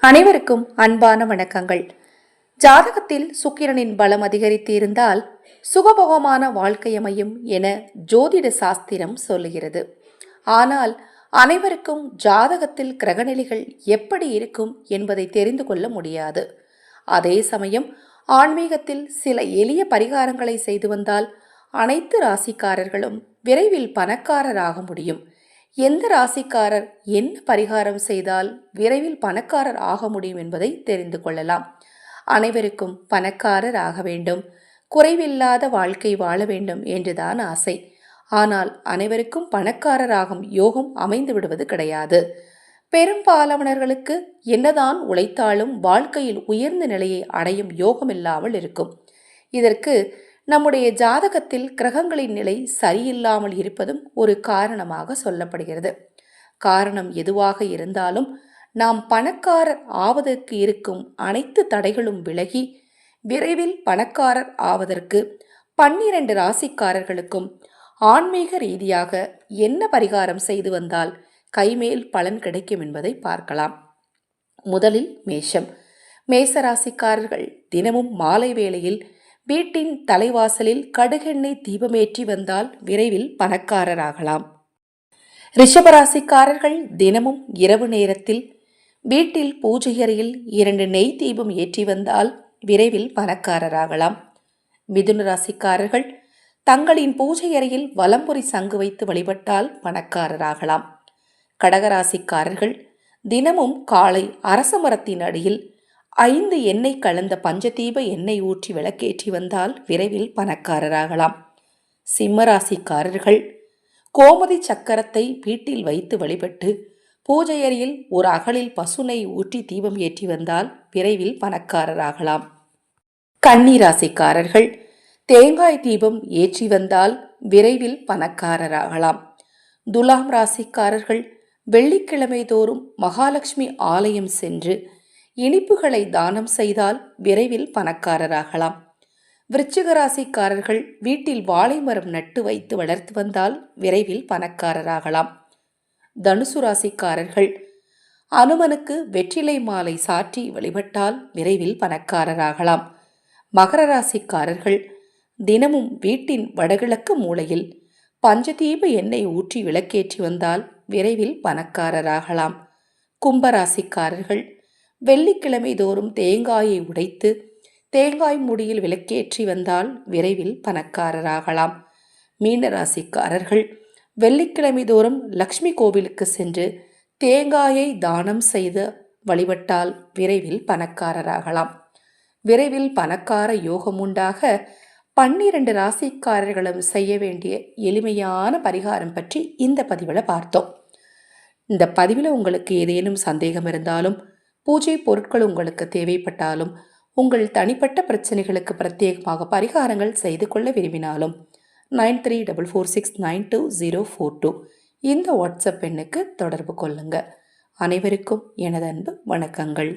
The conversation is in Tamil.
அனைவருக்கும் அன்பான வணக்கங்கள். ஜாதகத்தில் சுக்கிரனின் பலம் அதிகரித்து இருந்தால் சுகபோகமான வாழ்க்கை அமையும் என ஜோதிட சாஸ்திரம் சொல்லுகிறது. ஆனால் அனைவருக்கும் ஜாதகத்தில் கிரகநிலைகள் எப்படி இருக்கும் என்பதை தெரிந்து கொள்ள முடியாது. அதே சமயம் ஆன்மீகத்தில் சில எளிய பரிகாரங்களை செய்து வந்தால் அனைத்து ராசிக்காரர்களும் விரைவில் பணக்காரராக முடியும். எந்த ராசிக்காரர் என்ன பரிகாரம் செய்தால் விரைவில் பணக்காரர் ஆக முடியும் என்பதை தெரிந்து கொள்ளலாம். அனைவருக்கும் பணக்காரர் ஆக வேண்டும், குறைவில்லாத வாழ்க்கை வாழ வேண்டும் என்றுதான் ஆசை. ஆனால் அனைவருக்கும் பணக்காரராகும் யோகம் அமைந்து விடுவது கிடையாது. பெரும்பாலானவர்களுக்கு என்னதான் உழைத்தாலும் வாழ்க்கையில் உயர்ந்த நிலையை அடையும் யோகம் இல்லாமல் இருக்கும். இதற்கு நம்முடைய ஜாதகத்தில் கிரகங்களின் நிலை சரியில்லாமல் இருப்பதும் ஒரு காரணமாக சொல்லப்படுகிறது. காரணம் எதுவாக இருந்தாலும் நாம் பணக்காரர் ஆவதற்கு இருக்கும் அனைத்து தடைகளும் விலகி விரைவில் பணக்காரர் ஆவதற்கு 12 ராசிக்காரர்களுக்கும் ஆன்மீக ரீதியாக என்ன பரிகாரம் செய்து வந்தால் கைமேல் பலன் கிடைக்கும் என்பதை பார்க்கலாம். முதலில் மேஷம். மேசராசிக்காரர்கள் தினமும் மாலை வேளையில் வீட்டின் தலைவாசலில் கடுகெண்ணெய் தீபமேற்றி வந்தால் விரைவில் பணக்காரராகலாம். ரிஷபராசிக்காரர்கள் தினமும் இரவு நேரத்தில் வீட்டில் பூஜை அறையில் 2 நெய் தீபம் ஏற்றி வந்தால் விரைவில் பணக்காரராகலாம். மிதுன ராசிக்காரர்கள் தங்களின் பூஜை அறையில் வலம்புரி சங்கு வைத்து வழிபட்டால் பணக்காரராகலாம். கடகராசிக்காரர்கள் தினமும் காலை அரச மரத்தின் அடியில் 5 எண்ணெய் கலந்த பஞ்சதீப எண்ணெய் ஊற்றி விளக்கேற்றி வந்தால் விரைவில் பணக்காரராகலாம். சிம்மராசிக்காரர்கள் கோமதி சக்கரத்தை வீட்டில் வைத்து வழிபட்டு பூஜை அறையில் ஒரு அகலில் பசுனை ஊற்றி தீபம் ஏற்றி வந்தால் விரைவில் பணக்காரராகலாம். கன்னிராசிக்காரர்கள் தேங்காய் தீபம் ஏற்றி வந்தால் விரைவில் பணக்காரராகலாம். துலாம் ராசிக்காரர்கள் வெள்ளிக்கிழமை தோறும் மகாலட்சுமி ஆலயம் சென்று இனிப்புகளை தானம் செய்தால் விரைவில் பணக்காரராகலாம். விருச்சிக ராசிக்காரர்கள் வீட்டில் வாழை மரம் நட்டு வைத்து வளர்த்து வந்தால் விரைவில் பணக்காரராகலாம். தனுசு ராசிக்காரர்கள் அனுமனுக்கு வெற்றிலை மாலை சாற்றி வழிபட்டால் விரைவில் பணக்காரராகலாம். மகர ராசிக்காரர்கள் தினமும் வீட்டின் வடகிழக்கு மூலையில் பஞ்சதீப எண்ணெய் ஊற்றி விளக்கேற்றி வந்தால் விரைவில் பணக்காரராகலாம். கும்பராசிக்காரர்கள் வெள்ளிக்கிழமை தோறும் தேங்காயை உடைத்து தேங்காய் முடியில் விளக்கேற்றி வந்தால் விரைவில் பணக்காரராகலாம். மீனராசிக்காரர்கள் வெள்ளிக்கிழமை தோறும் லக்ஷ்மி கோவிலுக்கு சென்று தேங்காயை தானம் செய்து வழிபட்டால் விரைவில் பணக்காரராகலாம். விரைவில் பணக்கார யோகம் உண்டாக 12 ராசிக்காரர்களும் செய்ய வேண்டிய எளிமையான பரிகாரம் பற்றி இந்த பதிவில் பார்த்தோம். இந்த பதிவில் உங்களுக்கு ஏதேனும் சந்தேகம் இருந்தாலும் பூஜை பொருட்கள் உங்களுக்கு தேவைப்பட்டாலும் உங்கள் தனிப்பட்ட பிரச்சனைகளுக்கு பிரத்யேகமாக பரிகாரங்கள் செய்து கொள்ள விரும்பினாலும் 9344692042 இந்த வாட்ஸ்அப் எண்ணுக்கு தொடர்பு கொள்ளுங்க. அனைவருக்கும் எனது அன்பு வணக்கங்கள்.